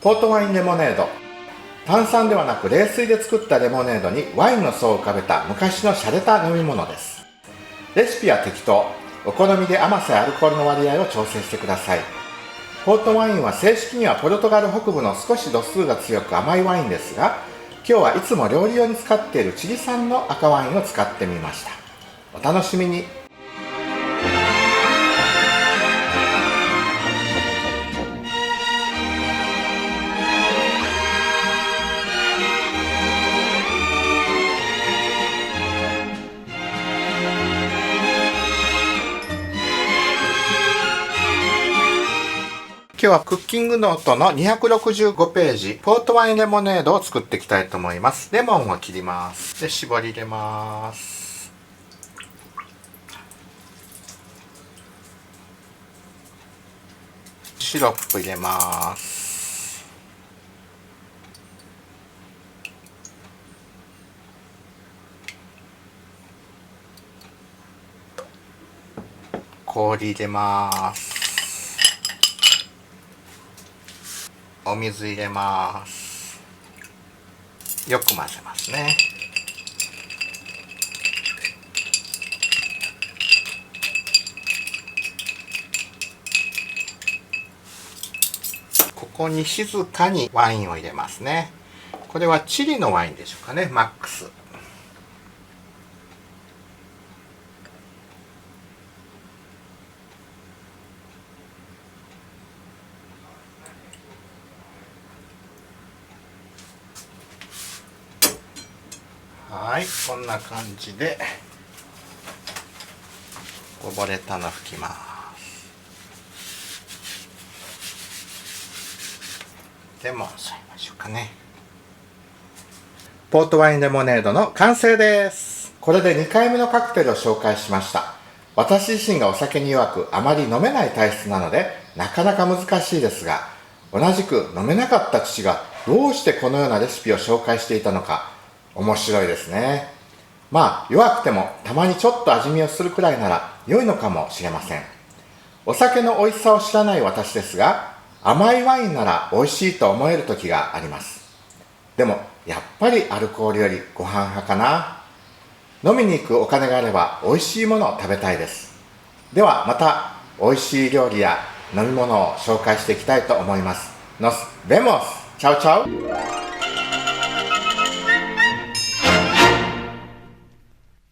ポートワインレモネード。炭酸ではなく冷水で作ったレモネードにワインの層を浮かべた昔の洒落た飲み物です。レシピは適当。お好みで甘さやアルコールの割合を調整してください。ポートワインは正式にはポルトガル北部の少し度数が強く甘いワインですが、今日はいつも料理用に使っているチリ産の赤ワインを使ってみました。お楽しみに。今日はクッキングノートの265ページ、ポートワインレモネードを作っていきたいと思います。レモンを切ります。で、絞り入れます。シロップ入れます。氷入れます。お水入れます。よく混ぜますね。ここに静かにワインを入れますね。これはチリのワインでしょうかね、マックス。はい、こんな感じでこぼれたの拭きます。レモン添えましょうかね。ポートワインレモネードの完成です。これで2回目のカクテルを紹介しました。私自身がお酒に弱くあまり飲めない体質なのでなかなか難しいですが、同じく飲めなかった父がどうしてこのようなレシピを紹介していたのか面白いですね。まあ弱くてもたまにちょっと味見をするくらいなら良いのかもしれません。お酒の美味しさを知らない私ですが、甘いワインなら美味しいと思える時があります。でもやっぱりアルコールよりご飯派かな。飲みに行くお金があれば美味しいものを食べたいです。ではまた美味しい料理や飲み物を紹介していきたいと思います。Nos vemos! チャオチャオ。